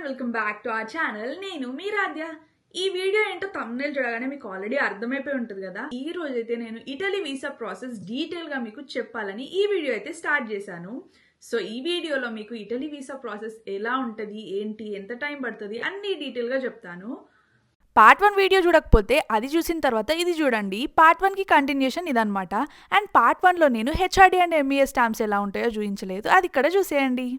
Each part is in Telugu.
Welcome back to our channel. నేను మీ రాధ్య. ఈ వీడియో ఏంటో థంబ్నెయిల్ చూడగానే మీకు ఆల్రెడీ అర్థమైపోయి ఉంటుంది కదా. ఈ రోజైతే నేను ఇటలీ వీసా ప్రాసెస్ డీటెయిల్ గా మీకు చెప్పాలని ఈ వీడియో అయితే స్టార్ట్ చేశాను. సో ఈ వీడియోలో మీకు ఇటలీ వీసా ప్రాసెస్ ఎలా ఉంటుంది, ఏంటి, ఎంత టైం పడుతుంది అన్ని డీటెయిల్ గా చెప్తాను. పార్ట్ 1 వీడియో చూడకపోతే అది చూసిన తర్వాత ఇది చూడండి. పార్ట్ 1కి కంటిన్యూషన్ ఇదనమాట. అండ్ పార్ట్ 1లో నేను హెచ్ఆర్డి అండ్ ఎంఈఏ స్టాంప్స్ ఎలా ఉంటాయో చూపించలేదు, అది ఇక్కడ చూసేయండి.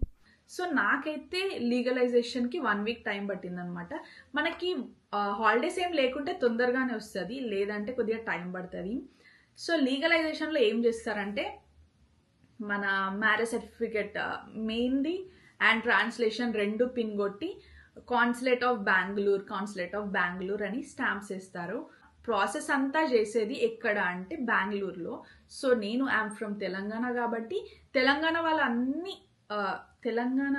సో నాకైతే లీగలైజేషన్కి 1 వీక్ టైం పట్టింది అనమాట. మనకి హాలిడేస్ ఏం లేకుంటే తొందరగానే వస్తుంది, లేదంటే కొద్దిగా టైం పడుతుంది. సో లీగలైజేషన్లో ఏం చేస్తారంటే మన మ్యారేజ్ సర్టిఫికెట్ మెయిన్ది అండ్ ట్రాన్స్లేషన్ రెండు పిన్ కొట్టి కాన్సులేట్ ఆఫ్ బెంగళూరు అని స్టాంప్స్ వేస్తారు. ప్రాసెస్ అంతా చేసేది ఎక్కడ అంటే బెంగళూరులో. సో నేను ఐఎమ్ ఫ్రమ్ తెలంగాణ కాబట్టి తెలంగాణ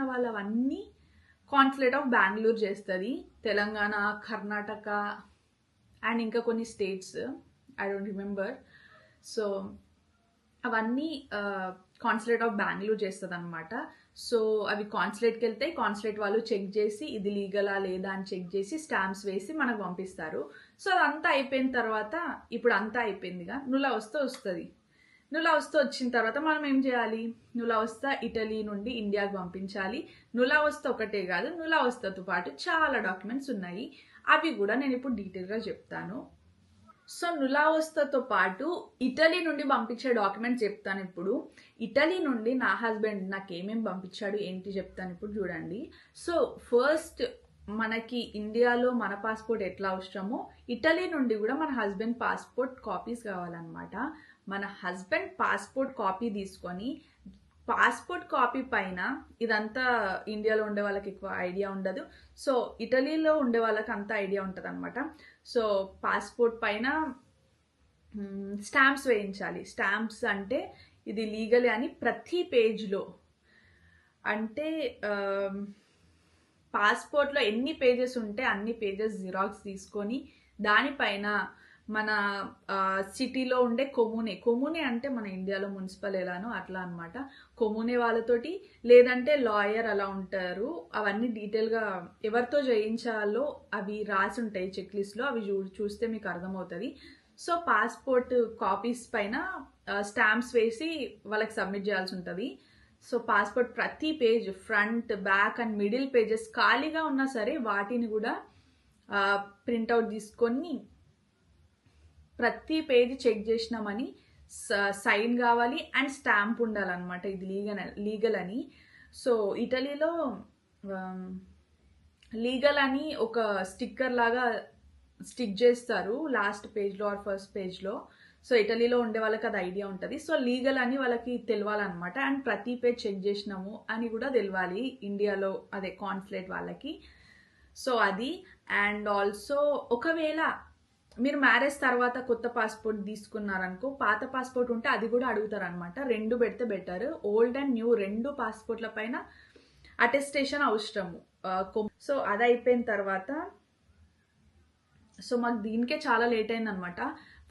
వాళ్ళవన్నీ కాన్సులేట్ ఆఫ్ బెంగళూరు చేస్తుంది. తెలంగాణ, కర్ణాటక అండ్ ఇంకా కొన్ని states I don't remember. So అవన్నీ కాన్సులేట్ ఆఫ్ బెంగళూరు చేస్తుంది అనమాట. సో అవి కాన్సులేట్కి వెళ్తాయి. కాన్సులేట్ వాళ్ళు చెక్ చేసి ఇది లీగలా లేదా అని చెక్ చేసి స్టాంప్స్ వేసి మనకు పంపిస్తారు. సో అదంతా అయిపోయిన తర్వాత ఇప్పుడు అంతా అయిపోయిందిగా, నులా వస్తే వస్తుంది. నులా వస్తే వచ్చిన తర్వాత మనం ఏం చేయాలి? నులా వస్తా ఇటలీ నుండి ఇండియాకి పంపించాలి. నులా వస్తే ఒకటే కాదు, నులా వస్తేతో పాటు చాలా డాక్యుమెంట్స్ ఉన్నాయి. అవి కూడా నేను ఇప్పుడు డీటెయిల్గా చెప్తాను. సో నులా వస్తతో పాటు ఇటలీ నుండి పంపించే డాక్యుమెంట్స్ చెప్తాను ఇప్పుడు. ఇటలీ నుండి నా హస్బెండ్ నాకు ఏమేమి పంపించాడు ఏంటి చెప్తాను ఇప్పుడు చూడండి. సో ఫస్ట్ మనకి ఇండియాలో మన పాస్పోర్ట్ ఎట్లా అవసరమో ఇటలీ నుండి కూడా మన హస్బెండ్ పాస్పోర్ట్ కాపీస్ కావాలన్నమాట. మన హస్బెండ్ పాస్పోర్ట్ కాపీ తీసుకొని పాస్పోర్ట్ కాపీ పైన, ఇదంతా ఇండియాలో ఉండే వాళ్ళకి ఎక్కువ ఐడియా ఉండదు, సో ఇటలీలో ఉండే వాళ్ళకి అంత ఐడియా ఉంటుంది అనమాట. సో పాస్పోర్ట్ పైన స్టాంప్స్ వేయించాలి. స్టాంప్స్ అంటే ఇది లీగల్ అని ప్రతి పేజ్లో, అంటే పాస్పోర్ట్లో ఎన్ని పేజెస్ ఉంటే అన్ని పేజెస్ జిరాక్స్ తీసుకొని దానిపైన మన సిటీలో ఉండే కొమునే అంటే మన ఇండియాలో మున్సిపల్ ఎలానో అట్లా అనమాట. కొమునే వాళ్ళతోటి, లేదంటే లాయర్ అలా ఉంటారు, అవన్నీ డీటెయిల్గా ఎవరితో చేయించాలో అవి రాసి ఉంటాయి చెక్ లిస్ట్లో, అవి చూస్తే మీకు అర్థమవుతుంది. సో పాస్పోర్ట్ కాపీస్ పైన స్టాంప్స్ వేసి వాళ్ళకి సబ్మిట్ చేయాల్సి ఉంటుంది. సో పాస్పోర్ట్ ప్రతి page, front, back and middle pages ఖాళీగా ఉన్నా సరే వాటిని కూడా ప్రింట్అవుట్ తీసుకొని ప్రతి పేజీ చెక్ చేసినామని సైన్ కావాలి అండ్ స్టాంప్ ఉండాలన్నమాట. ఇది లీగల్ అని. సో ఇటలీలో లీగల్ అని ఒక స్టిక్కర్ లాగా స్టిక్ చేస్తారు లాస్ట్ పేజ్లో ఆర్ ఫస్ట్ పేజ్లో. సో ఇటలీలో ఉండే వాళ్ళకి అది ఐడియా ఉంటుంది. సో లీగల్ అని వాళ్ళకి తెలియాలన్నమాట. అండ్ ప్రతి పేజ్ చెక్ చేసినాము అని కూడా తెలియాలి ఇండియాలో, అదే కాన్సులేట్ వాళ్ళకి. సో అది. అండ్ ఆల్సో ఒకవేళ మీరు మ్యారేజ్ తర్వాత కొత్త పాస్పోర్ట్ తీసుకున్నారనుకో, పాత పాస్పోర్ట్ ఉంటే అది కూడా అడుగుతారు అనమాట. రెండు పెడితే బెటర్. ఓల్డ్ అండ్ న్యూ రెండు పాస్పోర్ట్ల పైన అటెస్టేషన్ అవసరము. సో అది అయిపోయిన తర్వాత, సో మాకు దీనికే చాలా లేట్ అయింది అనమాట.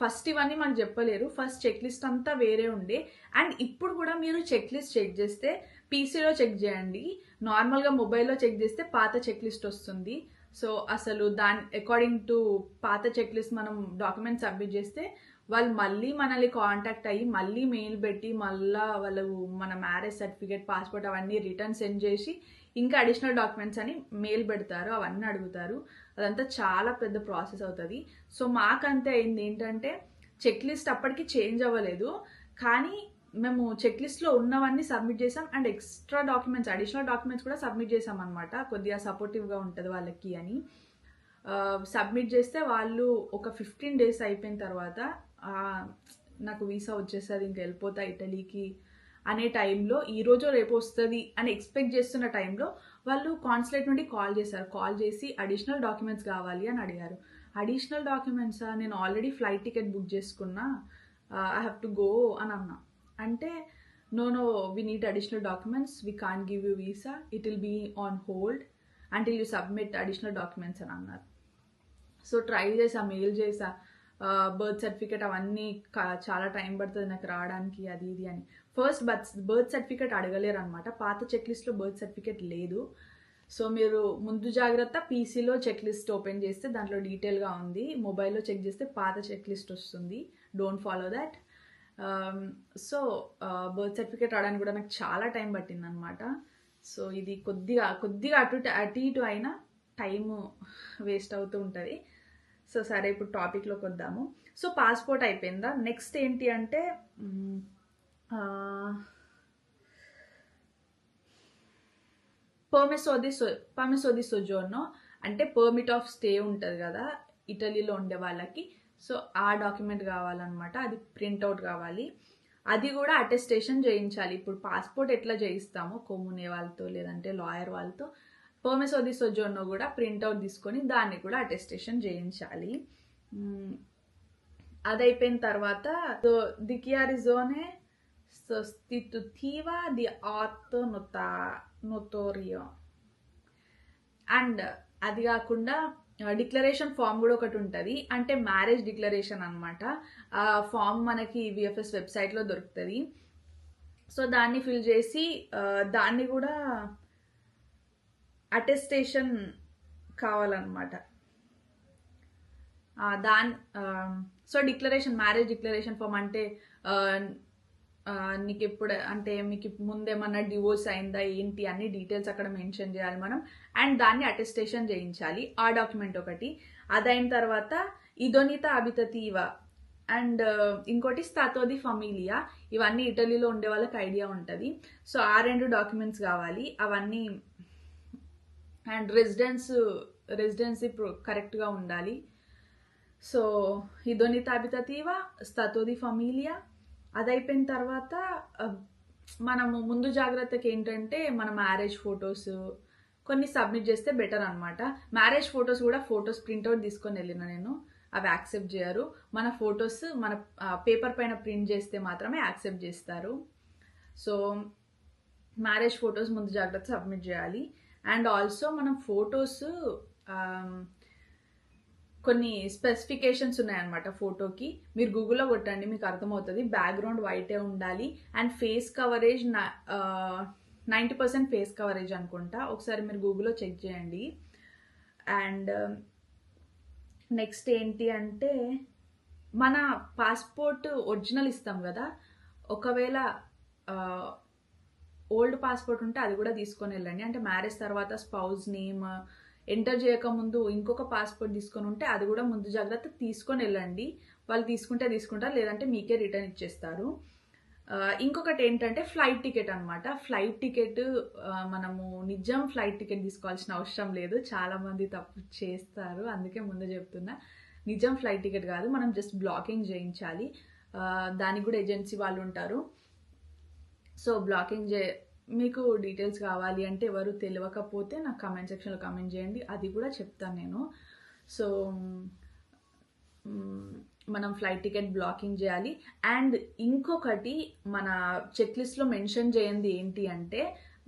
ఫస్ట్ ఇవన్నీ మాకు చెప్పలేరు. ఫస్ట్ చెక్ లిస్ట్ అంతా వేరే ఉండే. అండ్ ఇప్పుడు కూడా మీరు చెక్ లిస్ట్ చెక్ చేస్తే పీసీలో చెక్ చేయండి. నార్మల్గా మొబైల్లో చెక్ చేస్తే పాత చెక్ లిస్ట్ వస్తుంది. సో అసలు దాని అకార్డింగ్ టు పాత చెక్ లిస్ట్ మనం డాక్యుమెంట్స్ సబ్మిట్ చేస్తే వాళ్ళు మళ్ళీ మనల్ని కాంటాక్ట్ అయ్యి మళ్ళీ మెయిల్ పెట్టి మళ్ళీ వాళ్ళు మన మ్యారేజ్ సర్టిఫికేట్, పాస్పోర్ట్ అవన్నీ రిటర్న్ సెండ్ చేసి ఇంకా అడిషనల్ డాక్యుమెంట్స్ అని మెయిల్ పెడతారు, అవన్నీ అడుగుతారు. అదంతా చాలా పెద్ద ప్రాసెస్ అవుతుంది. సో మాకంతే అయింది ఏంటంటే చెక్ లిస్ట్ అప్పటికి చేంజ్ అవ్వలేదు, కానీ మేము చెక్ లిస్ట్లో ఉన్నవన్నీ సబ్మిట్ చేసాం and extra documents, additional documents కూడా సబ్మిట్ చేసాం అనమాట. కొద్దిగా సపోర్టివ్గా ఉంటుంది వాళ్ళకి అని సబ్మిట్ చేస్తే వాళ్ళు ఒక 15 days అయిపోయిన తర్వాత నాకు వీసా వచ్చేస్తుంది, ఇంక వెళ్ళిపోతా ఇటలీకి అనే టైంలో, ఈరోజు రేపు వస్తుంది అని ఎక్స్పెక్ట్ చేస్తున్న టైంలో వాళ్ళు కాన్సులేట్ నుండి కాల్ చేశారు. కాల్ చేసి అడిషనల్ డాక్యుమెంట్స్ కావాలి అని అడిగారు. అడిషనల్ డాక్యుమెంట్సా, నేను ఆల్రెడీ ఫ్లైట్ టికెట్ బుక్ చేసుకున్నా, ఐ హ్యావ్ టు గో అని అన్నా. అంటే no we need additional documents, we can't give you visa, it will be on hold until you submit additional documents అని అన్నారు. సో ట్రై చేసా, మెయిల్ చేసా, బర్త్ సర్టిఫికేట్ అవన్నీ చాలా టైం పడుతుంది నాకు రావడానికి, అది ఇది అని. ఫస్ట్ బర్త్ సర్టిఫికేట్ అడగలేరు అనమాట. పాత చెక్ లిస్ట్లో బర్త్ సర్టిఫికేట్ లేదు. సో మీరు ముందు జాగ్రత్త పీసీలో చెక్ లిస్ట్ ఓపెన్ చేస్తే దాంట్లో డీటెయిల్గా ఉంది, మొబైల్లో చెక్ చేస్తే పాత చెక్ లిస్ట్ వస్తుంది. Don't follow that. So birth certificate రావడానికి కూడా నాకు చాలా టైం పట్టింది అనమాట. సో ఇది కొద్దిగా అటు ఇటు అయినా టైము వేస్ట్ అవుతూ ఉంటుంది. సో సరే, ఇప్పుడు టాపిక్లోకి వద్దాము. సో పాస్పోర్ట్ అయిపోయిందా, నెక్స్ట్ ఏంటి అంటే పర్మిసో ది సొజోర్నో అంటే పర్మిట్ ఆఫ్ స్టే ఉంటుంది కదా ఇటలీలో ఉండే వాళ్ళకి. సో ఆ డాక్యుమెంట్ కావాలన్నమాట, అది ప్రింట్అవుట్ కావాలి. అది కూడా అటెస్టేషన్ చేయించాలి. ఇప్పుడు పాస్పోర్ట్ ఎట్లా చేయిస్తామో కొమ్మునే వాళ్ళతో లేదంటే లాయర్ వాళ్ళతో, పర్మిసో ది సొజోర్నో కూడా ప్రింట్అవుట్ తీసుకొని దాన్ని కూడా అటెస్టేషన్ చేయించాలి. అది అయిపోయిన తర్వాత దికియారిజోనే sostitutiva di atto notorio. And అది కాకుండా డిక్లరేషన్ ఫామ్ కూడా ఒకటి ఉంటుంది, అంటే మ్యారేజ్ డిక్లరేషన్ అనమాట. ఆ ఫామ్ మనకి విఎఫ్ఎస్ వెబ్సైట్లో దొరుకుతుంది. సో దాన్ని ఫిల్ చేసి దాన్ని కూడా అటెస్టేషన్ కావాలన్నమాట. సో మ్యారేజ్ డిక్లరేషన్ ఫామ్ అంటే నీకు ఎప్పుడు అంటే మీకు ముందేమన్నా డివోర్స్ అయిందా ఏంటి అన్ని డీటెయిల్స్ అక్కడ మెన్షన్ చేయాలి మనం, అండ్ దాన్ని అటెస్టేషన్ చేయించాలి. ఆ డాక్యుమెంట్ ఒకటి. అదైన తర్వాత ఇదోనిత అబితతీవా అండ్ ఇంకోటి స్టాతో ది ఫమిలియా. ఇవన్నీ ఇటలీలో ఉండే వాళ్ళకి ఐడియా ఉంటుంది. సో ఆ 2 డాక్యుమెంట్స్ కావాలి అవన్నీ. అండ్ రెసిడెన్సీ కరెక్ట్గా ఉండాలి. సో ఇదోనిత అబితతీవా, స్టాతో ది ఫమిలియా. అది అయిపోయిన తర్వాత మనము ముందు జాగ్రత్తకి ఏంటంటే మన మ్యారేజ్ ఫొటోస్ కొన్ని సబ్మిట్ చేస్తే బెటర్ అనమాట. మ్యారేజ్ ఫొటోస్ కూడా ప్రింట్అవుట్ తీసుకొని వెళ్ళిన నేను, అవి యాక్సెప్ట్ చేయరు. మన ఫొటోస్ మన పేపర్ పైన ప్రింట్ చేస్తే మాత్రమే యాక్సెప్ట్ చేస్తారు. సో మ్యారేజ్ ఫొటోస్ ముందు జాగ్రత్త సబ్మిట్ చేయాలి. అండ్ ఆల్సో మనం ఫొటోస్ కొన్ని స్పెసిఫికేషన్స్ ఉన్నాయన్నమాట ఫోటోకి. మీరు గూగుల్లో కొట్టండి, మీకు అర్థమవుతుంది. బ్యాక్గ్రౌండ్ వైటే ఉండాలి and face coverage 90% face coverage అనుకుంటా. ఒకసారి మీరు గూగుల్లో చెక్ చేయండి. అండ్ నెక్స్ట్ ఏంటి అంటే మన పాస్పోర్ట్ ఒరిజినల్ ఇస్తాం కదా, ఒకవేళ ఓల్డ్ పాస్పోర్ట్ ఉంటే అది కూడా తీసుకొని వెళ్ళండి. అంటే మ్యారేజ్ తర్వాత స్పౌజ్ నేమ్ ఎంటర్ చేయకముందు ఇంకొక పాస్పోర్ట్ తీసుకొని ఉంటే అది కూడా ముందు జాగ్రత్త తీసుకొని వెళ్ళండి. వాళ్ళు తీసుకుంటారు, లేదంటే మీకే రిటర్న్ ఇచ్చేస్తారు. ఇంకొకటి ఏంటంటే ఫ్లైట్ టికెట్ అనమాట. ఫ్లైట్ టికెట్ మనము నిజం ఫ్లైట్ టికెట్ తీసుకోవాల్సిన అవసరం లేదు, చాలా మంది తప్పు చేస్తారు, అందుకే ముందే చెప్తున్నా. నిజం ఫ్లైట్ టికెట్ కాదు, మనం జస్ట్ బ్లాకింగ్ చేయించాలి. దానికి కూడా ఏజెన్సీ వాళ్ళు ఉంటారు. సో బ్లాకింగ్ మీకు డీటెయిల్స్ కావాలి అంటే ఎవరు తెలియకపోతే నాకు కామెంట్ సెక్షన్లో కామెంట్ చేయండి, అది కూడా చెప్తాను నేను. సో మనం ఫ్లైట్ టికెట్ బ్లాకింగ్ చేయాలి. అండ్ ఇంకొకటి మన చెక్ లిస్ట్లో మెన్షన్ చేయండి ఏంటి అంటే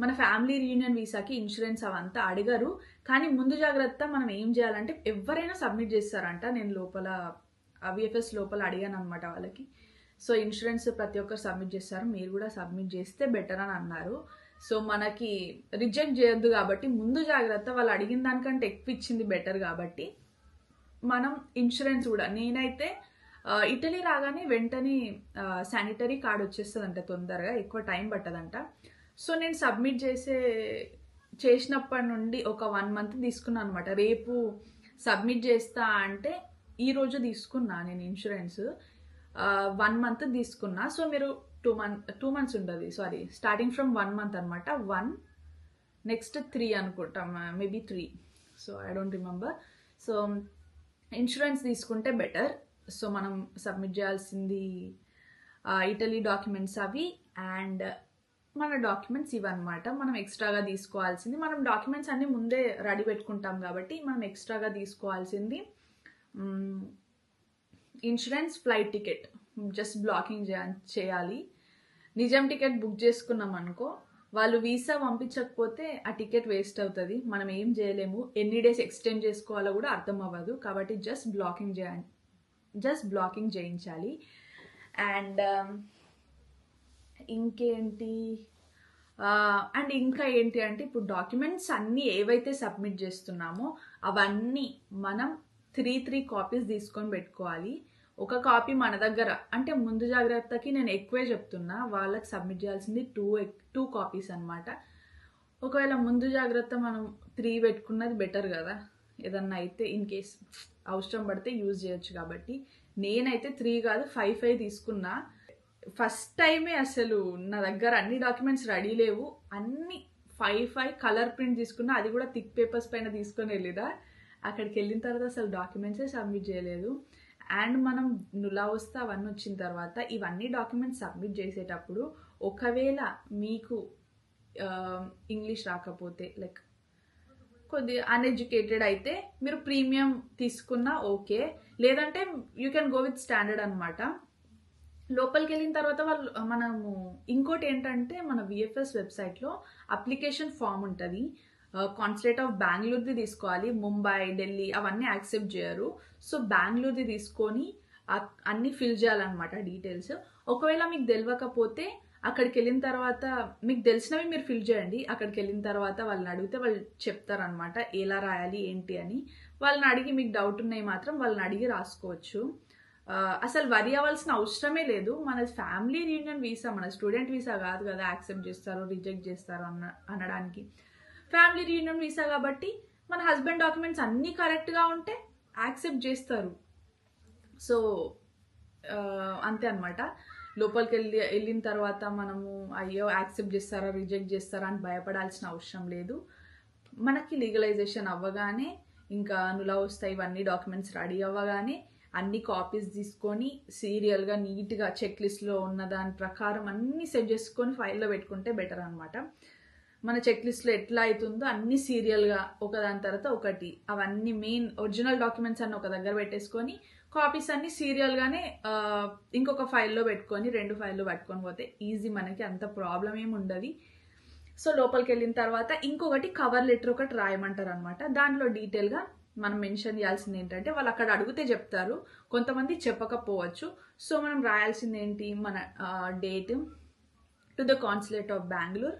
మన ఫ్యామిలీ రీయూనియన్ వీసాకి ఇన్సూరెన్స్ అవంతా అడగరు, కానీ ముందు జాగ్రత్త మనం ఏం చేయాలంటే ఎవరైనా సబ్మిట్ చేస్తారంట. నేను లోపల విఎఫ్ఎస్ లోపల అడిగాను అనమాట వాళ్ళకి. సో ఇన్సూరెన్స్ ప్రతి ఒక్కరు సబ్మిట్ చేస్తారు, మీరు కూడా సబ్మిట్ చేస్తే బెటర్ అని అన్నారు. సో మనకి రిజెక్ట్ చేయొద్దు కాబట్టి ముందు జాగ్రత్త, వాళ్ళు అడిగిన దానికంటే ఎక్కువ ఇచ్చింది బెటర్ కాబట్టి మనం ఇన్సూరెన్స్ కూడా. నేనైతే ఇటలీ రాగానే వెంటనే శానిటరీ కార్డ్ వచ్చేస్తుందంట తొందరగా, ఎక్కువ టైం పట్టదంట. సో నేను సబ్మిట్ చేసినప్పటి నుండి ఒక 1 month తీసుకున్నాను అనమాట. రేపు సబ్మిట్ చేస్తా అంటే ఈరోజు తీసుకున్నా నేను ఇన్సూరెన్స్. 1 month తీసుకున్నా. సో మీరు 2 months ఉంటుంది, సారీ స్టార్టింగ్ ఫ్రమ్ 1 month అనమాట. 1 నెక్స్ట్ 3 అనుకుంటాం, maybe 3. So I don't remember. So insurance తీసుకుంటే బెటర్. సో మనం సబ్మిట్ చేయాల్సింది ఇటలీ డాక్యుమెంట్స్ అవి, అండ్ మన డాక్యుమెంట్స్ ఇవన్నమాట. మనం ఎక్స్ట్రాగా తీసుకోవాల్సింది, మనం డాక్యుమెంట్స్ అన్నీ ముందే రెడీ పెట్టుకుంటాం కాబట్టి మనం ఎక్స్ట్రాగా తీసుకోవాల్సింది insurance, flight ticket just blocking చేయాలి. నిజం టికెట్ బుక్ చేసుకున్నాం అనుకో, వాళ్ళు వీసా పంపించకపోతే ఆ టికెట్ వేస్ట్ అవుతుంది, మనం ఏం చేయలేము. ఎన్ని డేస్ ఎక్స్టెండ్ చేసుకోవాలో కూడా అర్థం అవ్వదు. కాబట్టి జస్ట్ బ్లాకింగ్ చేయించాలి. అండ్ ఇంకేంటి, అండ్ ఇంకా ఏంటి అంటే ఇప్పుడు డాక్యుమెంట్స్ అన్నీ ఏవైతే సబ్మిట్ చేస్తున్నామో అవన్నీ మనం 3 కాపీస్ తీసుకొని పెట్టుకోవాలి. ఒక కాపీ మన దగ్గర, అంటే ముందు జాగ్రత్తకి నేను ఎక్కువే చెప్తున్నా, వాళ్ళకి సబ్మిట్ చేయాల్సింది 2 కాపీస్ అనమాట. ఒకవేళ ముందు జాగ్రత్త మనం 3 పెట్టుకున్నది బెటర్ కదా, ఏదన్నా అయితే ఇన్ కేస్ అవసరం పడితే యూజ్ చేయొచ్చు. కాబట్టి నేనైతే 3 కాదు 5 తీసుకున్నా. ఫస్ట్ టైమే అసలు నా దగ్గర అన్ని డాక్యుమెంట్స్ రెడీ లేవు, అన్ని 5 కలర్ ప్రింట్ తీసుకున్నా, అది కూడా థిక్ పేపర్స్ పైన తీసుకొని వెళ్ళిదా. అక్కడికి వెళ్ళిన తర్వాత అసలు డాక్యుమెంట్సే సబ్మిట్ చేయలేదు. అండ్ మనం నులా వస్తే అవన్నీ వచ్చిన తర్వాత ఇవన్నీ డాక్యుమెంట్స్ సబ్మిట్ చేసేటప్పుడు ఒకవేళ మీకు ఇంగ్లీష్ రాకపోతే, లైక్ కొద్దిగా అన్ఎడ్యుకేటెడ్ అయితే మీరు ప్రీమియం తీసుకున్నా ఓకే, లేదంటే you can go with standard అనమాట. లోపలికి వెళ్ళిన తర్వాత మనము ఇంకోటి ఏంటంటే మన విఎఫ్ఎస్ వెబ్సైట్లో అప్లికేషన్ ఫామ్ ఉంటుంది. కాన్సులేట్ ఆఫ్ బెంగళూరుది తీసుకోవాలి, ముంబై, ఢిల్లీ అవన్నీ యాక్సెప్ట్ చేయరు. సో బెంగళూరుది తీసుకొని అన్నీ ఫిల్ చేయాలన్నమాట డీటెయిల్స్. ఒకవేళ మీకు తెలియకపోతే అక్కడికి వెళ్ళిన తర్వాత మీకు తెలిసినవి మీరు ఫిల్ చేయండి. అక్కడికి వెళ్ళిన తర్వాత వాళ్ళని అడిగితే వాళ్ళు చెప్తారనమాట ఎలా రాయాలి ఏంటి అని. వాళ్ళని అడిగి మీకు డౌట్ ఉన్నాయి మాత్రం వాళ్ళని అడిగి రాసుకోవచ్చు. అసలు వరి అవ్వాల్సిన అవసరమే లేదు. మన ఫ్యామిలీ రీయూనియన్ వీసా, మన స్టూడెంట్ వీసా కాదు కదా యాక్సెప్ట్ చేస్తారో రిజెక్ట్ చేస్తారో అనడానికి. ఫ్యామిలీ రీయూనియన్ వీసా కాబట్టి మన హస్బెండ్ డాక్యుమెంట్స్ అన్నీ కరెక్ట్గా ఉంటే యాక్సెప్ట్ చేస్తారు. సో అంతే అనమాట. లోపలికి వెళ్ళిన తర్వాత మనము అయ్యో యాక్సెప్ట్ చేస్తారా రిజెక్ట్ చేస్తారా అని భయపడాల్సిన అవసరం లేదు. మనకి లీగలైజేషన్ అవ్వగానే, ఇంకా నులా వస్తాయి ఇవన్నీ డాక్యుమెంట్స్ రెడీ అవ్వగానే అన్ని కాపీస్ తీసుకొని సీరియల్గా నీట్గా చెక్ లిస్ట్లో ఉన్న దాని ప్రకారం అన్నీ సెట్ చేసుకొని ఫైల్లో పెట్టుకుంటే బెటర్ అనమాట. మన చెక్ లిస్ట్లో ఎట్లా అవుతుందో అన్ని సీరియల్గా ఒకదాని తర్వాత ఒకటి అవన్నీ మెయిన్ ఒరిజినల్ డాక్యుమెంట్స్ అన్ని ఒక దగ్గర పెట్టేసుకొని కాపీస్ అన్ని సీరియల్గానే ఇంకొక ఫైల్లో పెట్టుకొని 2 ఫైల్లో పట్టుకొని పోతే ఈజీ, మనకి అంత ప్రాబ్లం ఏమి ఉండదు. సో లోపలికి వెళ్ళిన తర్వాత ఇంకొకటి కవర్ లెటర్ ఒకటి రాయమంటారు అనమాట. దాంట్లో డీటెయిల్గా మనం మెన్షన్ చేయాల్సింది ఏంటంటే వాళ్ళు అక్కడ అడిగితే చెప్తారు, కొంతమంది చెప్పకపోవచ్చు. సో మనం రాయాల్సింది ఏంటి, మన date to the consulate of Bengaluru.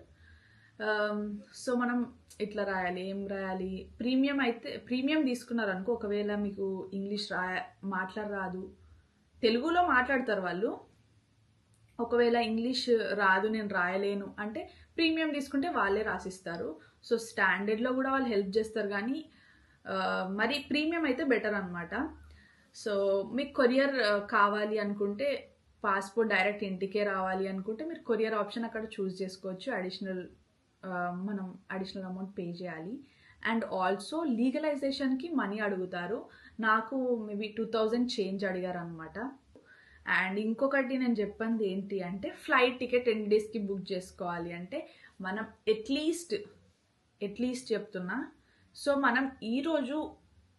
So మనం ఇట్లా రాయాలి. ఏం రాయాలి, ప్రీమియం అయితే ప్రీమియం తీసుకున్నారనుకో, ఒకవేళ మీకు ఇంగ్లీష్ మాట్లాడరాదు, తెలుగులో మాట్లాడతారు వాళ్ళు, ఒకవేళ ఇంగ్లీష్ రాదు నేను రాయలేను అంటే ప్రీమియం తీసుకుంటే వాళ్ళే రాసిస్తారు. సో స్టాండర్డ్లో కూడా వాళ్ళు హెల్ప్ చేస్తారు, కానీ మరి ప్రీమియం అయితే బెటర్ అనమాట. సో మీకు కొరియర్ కావాలి అనుకుంటే, పాస్పోర్ట్ డైరెక్ట్ ఇంటికే రావాలి అనుకుంటే మీరు కొరియర్ ఆప్షన్ అక్కడ చూస్ చేసుకోవచ్చు. మనం అడిషనల్ అమౌంట్ పే చేయాలి. అండ్ ఆల్సో లీగలైజేషన్కి మనీ అడుగుతారు. నాకు మేబీ 2000 చేంజ్ అడిగారు అనమాట. అండ్ ఇంకొకటి నేను చెప్పింది ఏంటి అంటే, ఫ్లైట్ టికెట్ 10 డేస్కి బుక్ చేసుకోవాలి. అంటే మనం ఎట్లీస్ట్ చెప్తున్నా, సో మనం ఈరోజు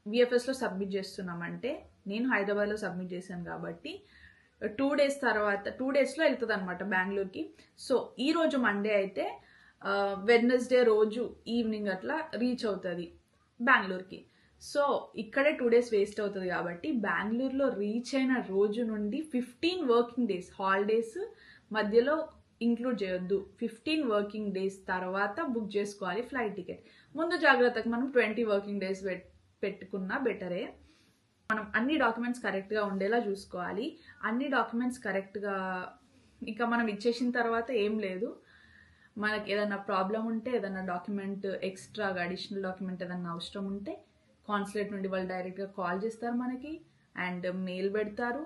విఎఫ్ఎస్లో సబ్మిట్ చేస్తున్నామంటే, నేను హైదరాబాద్లో సబ్మిట్ చేశాను కాబట్టి 2 డేస్ తర్వాత 2 డేస్లో వెళ్తుంది అనమాట బెంగళూరుకి. సో ఈరోజు మండే అయితే వెడ్నెస్డే రోజు ఈవినింగ్ అట్లా రీచ్ అవుతుంది బెంగళూరుకి. సో ఇక్కడే 2 డేస్ వేస్ట్ అవుతుంది కాబట్టి బెంగళూరులో రీచ్ అయిన రోజు నుండి 15 వర్కింగ్ డేస్, హాలిడేస్ మధ్యలో ఇంక్లూడ్ చేయొద్దు, 15 వర్కింగ్ డేస్ తర్వాత బుక్ చేసుకోవాలి ఫ్లైట్ టికెట్. ముందు జాగ్రత్తకు మనం 20 వర్కింగ్ డేస్ పెట్టుకున్నా బెటరే. మనం అన్ని డాక్యుమెంట్స్ కరెక్ట్గా ఉండేలా చూసుకోవాలి. అన్ని డాక్యుమెంట్స్ కరెక్ట్గా ఇంకా మనం ఇచ్చేసిన తర్వాత ఏం లేదు, మనకి ఏదైనా ప్రాబ్లం ఉంటే, ఏదైనా డాక్యుమెంట్ ఎక్స్ట్రాగా అడిషనల్ డాక్యుమెంట్ ఏదైనా అవసరం ఉంటే కాన్సులేట్ నుండి వాళ్ళు డైరెక్ట్గా కాల్ చేస్తారు మనకి అండ్ మెయిల్ పెడతారు.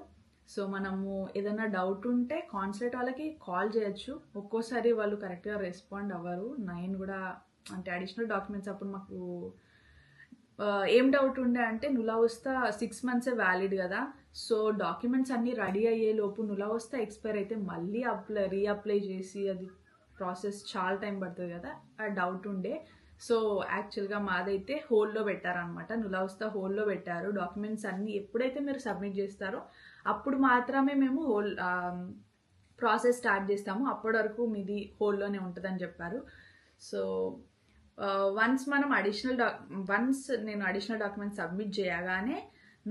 సో మనము ఏదైనా డౌట్ ఉంటే కాన్సులేట్ వాళ్ళకి కాల్ చేయొచ్చు. ఒక్కోసారి వాళ్ళు కరెక్ట్గా రెస్పాండ్ అవ్వరు. 9 కూడా అంటే అడిషనల్ డాక్యుమెంట్స్ అప్పుడు మాకు ఏం డౌట్ ఉండే అంటే, నులా వస్తా 6 months వ్యాలిడ్ కదా, సో డాక్యుమెంట్స్ అన్నీ రెడీ అయ్యే లోపు నులా వస్తా ఎక్స్పైర్ అయితే మళ్ళీ రీఅప్లై చేసి అది ప్రాసెస్ చాలా టైం పడుతుంది కదా, ఆ డౌట్ ఉండే. సో యాక్చువల్గా మాదైతే హోల్డ్లో పెట్టారనమాట, నులా వస్తా హోల్డ్లో పెట్టారు. డాక్యుమెంట్స్ అన్నీ ఎప్పుడైతే మీరు సబ్మిట్ చేస్తారో అప్పుడు మాత్రమే మేము ప్రాసెస్ స్టార్ట్ చేస్తాము, అప్పటి వరకు మీది హోల్డ్లోనే ఉంటుందని చెప్పారు. సో వన్స్ నేను అడిషనల్ డాక్యుమెంట్స్ సబ్మిట్ చేయగానే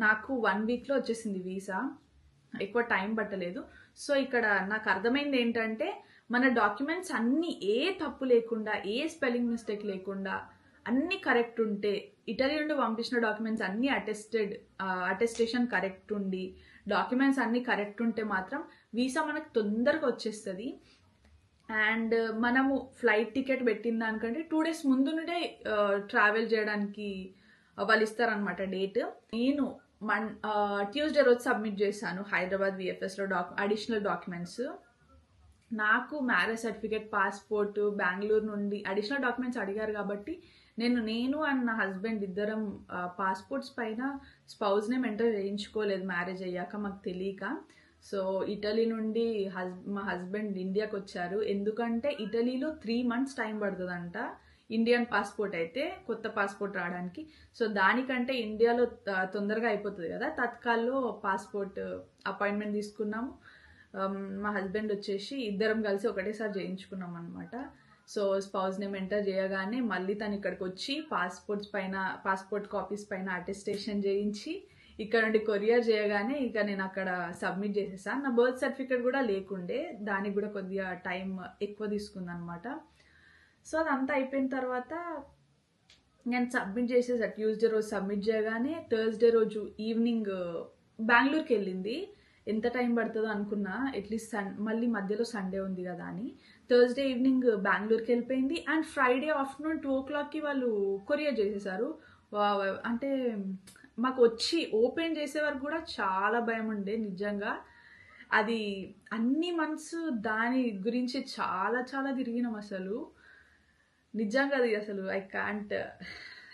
నాకు 1 వీక్లో వచ్చేసింది వీసా, ఎక్కువ టైం పట్టలేదు. సో ఇక్కడ నాకు అర్థమైంది ఏంటంటే, మన డాక్యుమెంట్స్ అన్నీ ఏ తప్పు లేకుండా, ఏ స్పెల్లింగ్ మిస్టేక్ లేకుండా అన్నీ కరెక్ట్ ఉంటే, ఇటలీ నుండి పంపించిన డాక్యుమెంట్స్ అన్నీ అటెస్టేషన్ కరెక్ట్ ఉండి, డాక్యుమెంట్స్ అన్నీ కరెక్ట్ ఉంటే మాత్రం వీసా మనకు తొందరగా వచ్చేస్తుంది. అండ్ మనము ఫ్లైట్ టికెట్ పెట్టిన దానికంటే 2 days ముందు నుండే ట్రావెల్ చేయడానికి వాళ్ళు ఇస్తారనమాట డేట్. నేను ట్యూస్డే రోజు సబ్మిట్ చేశాను హైదరాబాద్ విఎఫ్ఎస్లో అడిషనల్ డాక్యుమెంట్స్. నాకు మ్యారేజ్ సర్టిఫికేట్, పాస్పోర్ట్, బెంగళూరు నుండి అడిషనల్ డాక్యుమెంట్స్ అడిగారు కాబట్టి నేను అండ్ నా హస్బెండ్ ఇద్దరం పాస్పోర్ట్స్ పైన స్పౌస్ నేమ్ ఎంటర్ చేయించుకోలేదు మ్యారేజ్ అయ్యాక, మాకు తెలియక. సో ఇటలీ నుండి మా హస్బెండ్ ఇండియాకి వచ్చారు. ఎందుకంటే ఇటలీలో 3 months టైం పడుతుందంట ఇండియన్ పాస్పోర్ట్ అయితే, కొత్త పాస్పోర్ట్ రావడానికి. సో దానికంటే ఇండియాలో తొందరగా అయిపోతుంది కదా. తత్కాల్లో పాస్పోర్ట్ అపాయింట్మెంట్ తీసుకున్నాము. మా హస్బెండ్ వచ్చేసి ఇద్దరం కలిసి ఒకటేసారి చేయించుకున్నాం అనమాట. సో స్పౌస్ నేమ్ ఎంటర్ చేయగానే మళ్ళీ తను ఇక్కడికి వచ్చి పాస్పోర్ట్ కాపీస్ పైన అటెస్టేషన్ చేయించి ఇక్కడ నుండి కొరియర్ చేయగానే ఇక నేను అక్కడ సబ్మిట్ చేసేసాను. నా బర్త్ సర్టిఫికేట్ కూడా లేకుండే, దానికి కూడా కొద్దిగా టైం ఎక్కువ తీసుకుంది అనమాట. సో అదంతా అయిపోయిన తర్వాత నేను సబ్మిట్ చేసేసా. ట్యూస్డే రోజు సబ్మిట్ చేయగానే థర్స్డే రోజు ఈవినింగ్ బెంగళూరుకి వెళ్ళింది. ఎంత టైం పడుతుందో అనుకున్నా, అట్లీస్ట్ మళ్ళీ మధ్యలో సండే ఉంది కదా అని. థర్స్డే ఈవినింగ్ బెంగళూరుకి వెళ్ళిపోయింది. అండ్ ఫ్రైడే ఆఫ్టర్నూన్ 2 o'clockకి వాళ్ళు కొరియర్ చేసేసారు. అంటే మాకు వచ్చి ఓపెన్ చేసే వరకు కూడా చాలా భయం ఉండే నిజంగా. అది అన్ని మంత్స్ దాని గురించి చాలా చాలా తిరిగినాం అసలు. నిజంగా అది అసలు ఐ కాంట్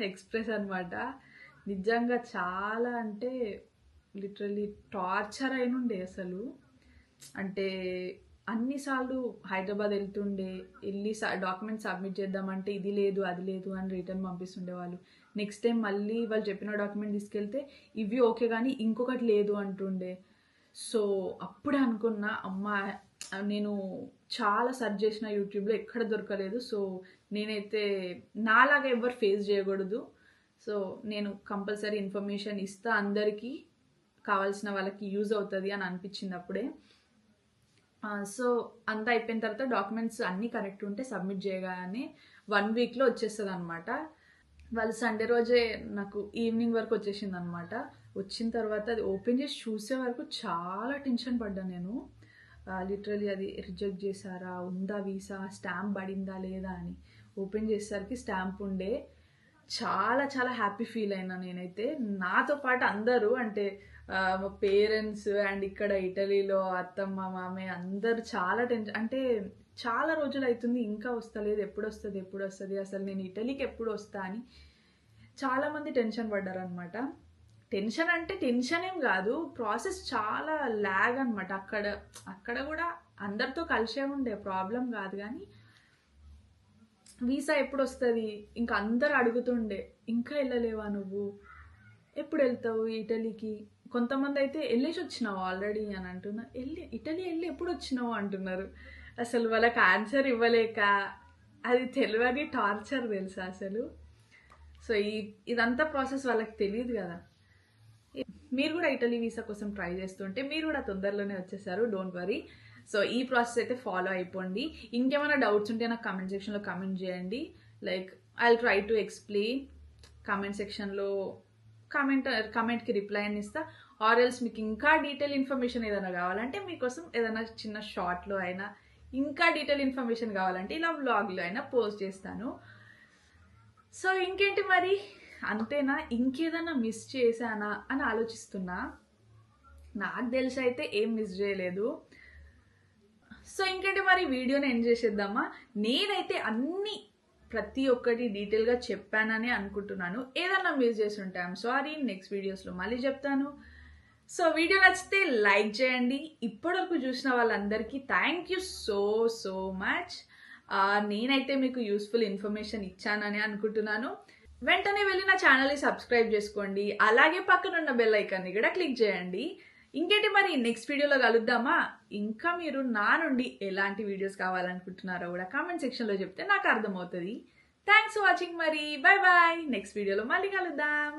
ఎక్స్ప్రెస్ అనమాట. నిజంగా చాలా అంటే లిటరలీ టార్చర్ అయినుండే అసలు. అంటే అన్నిసార్లు హైదరాబాద్ వెళ్ళి డాక్యుమెంట్స్ సబ్మిట్ చేద్దామంటే ఇది లేదు అది లేదు అని రిటర్న్ పంపిస్తుండే వాళ్ళు. నెక్స్ట్ టైం మళ్ళీ వాళ్ళు చెప్పిన డాక్యుమెంట్ తీసుకెళ్తే ఇవి ఓకే కానీ ఇంకొకటి లేదు అంటుండే. సో అప్పుడే అనుకున్నా, అమ్మా నేను చాలా సెర్చ్ చేసిన యూట్యూబ్లో ఎక్కడ దొరకలేదు. సో నేనైతే నాలాగా ఎవరు ఫేస్ చేయకూడదు. సో నేను కంపల్సరీ ఇన్ఫర్మేషన్ ఇస్తా, అందరికీ కావాల్సిన వాళ్ళకి యూజ్ అవుతుంది అని అనిపించింది అప్పుడే. సో అంతా అయిపోయిన తర్వాత డాక్యుమెంట్స్ అన్నీ కరెక్ట్ ఉంటే సబ్మిట్ చేయగానే 1 weekలో వచ్చేస్తుంది అనమాట. వాళ్ళు సండే రోజే నాకు ఈవినింగ్ వరకు వచ్చేసింది అనమాట. వచ్చిన తర్వాత అది ఓపెన్ చేసి చూసే వరకు చాలా టెన్షన్ పడ్డా నేను. లిటరలీ అది రిజెక్ట్ చేశారా, ఉందా వీసా, స్టాంప్ పడిందా లేదా అని. ఓపెన్ చేసేసరికి స్టాంప్ ఉండే. చాలా చాలా హ్యాపీ ఫీల్ అయినా నేనైతే. నాతో పాటు అందరూ, అంటే మా పేరెంట్స్ అండ్ ఇక్కడ ఇటలీలో అత్తమ్మ, మామయ్య అందరూ చాలా టెన్షన్. అంటే చాలా రోజులు అవుతుంది ఇంకా వస్తలేదు, ఎప్పుడు వస్తుంది, అసలు నేను ఇటలీకి ఎప్పుడు వస్తా అని చాలామంది టెన్షన్ పడ్డారనమాట. టెన్షన్ అంటే టెన్షన్ ఏం కాదు, ప్రాసెస్ చాలా ల్యాగ్ అనమాట. అక్కడ కూడా అందరితో కలిసే ఉండే, ప్రాబ్లం కాదు. కానీ వీసా ఎప్పుడు వస్తుంది ఇంకా అందరు అడుగుతుండే, ఇంకా వెళ్ళలేవా నువ్వు, ఎప్పుడు వెళ్తావు ఇటలీకి. కొంతమంది అయితే వెళ్ళేసి వచ్చినావు ఆల్రెడీ అని అంటున్నా. ఇటలీ వెళ్ళి ఎప్పుడు వచ్చినావు అంటున్నారు. అసలు వాళ్ళకి ఆన్సర్ ఇవ్వలేక అది తెలియని టార్చర్ తెలుసా అసలు. సో ఇదంతా ప్రాసెస్ వాళ్ళకి తెలియదు కదా. మీరు కూడా ఇటలీ వీసా కోసం ట్రై చేస్తుంటే మీరు కూడా తొందరలోనే వచ్చేసారు, డోంట్ వరీ. సో ఈ ప్రాసెస్ అయితే ఫాలో అయిపోండి. ఇంకేమైనా డౌట్స్ ఉంటే నాకు కమెంట్ సెక్షన్లో కమెంట్ చేయండి. Like I will try to explain. Comment సెక్షన్లో కమెంట్కి రిప్లై అని ఇస్తా. ఆర్ ఎల్స్ మీకు ఇంకా డీటెయిల్ ఇన్ఫర్మేషన్ ఏదైనా కావాలంటే, మీకోసం ఏదైనా చిన్న షార్ట్లో అయినా ఇంకా డీటెయిల్ ఇన్ఫర్మేషన్ కావాలంటే ఇలా వ్లాగ్లో అయినా పోస్ట్ చేస్తాను. సో ఇంకేంటి మరి, అంతేనా, ఇంకేదైనా మిస్ చేశానా అని ఆలోచిస్తున్నా. నాకు తెలిసి అయితే ఏం మిస్ చేయలేదు. సో ఇంకేంటి మరి, వీడియోని ఎండ్ చేసేద్దామా. నేనైతే ప్రతి ఒక్కటి డీటెయిల్గా చెప్పానని అనుకుంటున్నాను. ఏదన్నా మిస్ చేసి ఉంటే ఐఎమ్ సారీ. నెక్స్ట్ వీడియోస్లో మళ్ళీ చెప్తాను. సో వీడియో నచ్చితే లైక్ చేయండి. ఇప్పటివరకు చూసిన వాళ్ళందరికీ థ్యాంక్ యూ సో మచ్. నేనైతే మీకు యూస్ఫుల్ ఇన్ఫర్మేషన్ ఇచ్చానని అనుకుంటున్నాను. వెంటనే వెళ్ళి నా ఛానల్ని సబ్స్క్రైబ్ చేసుకోండి. అలాగే పక్కన ఉన్న బెల్ ఐకాన్ని కూడా క్లిక్ చేయండి. ఇంకేంటి మరి, నెక్స్ట్ వీడియోలో కలుద్దామా. ఇంకా మీరు నా నుండి ఎలాంటి వీడియోస్ కావాలనుకుంటున్నారో కూడా కామెంట్ సెక్షన్లో చెప్తే నాకు అర్థమవుతుంది. Thanks for watching. మరి బాయ్ బాయ్. నెక్స్ట్ వీడియోలో మళ్ళీ కలుద్దాం.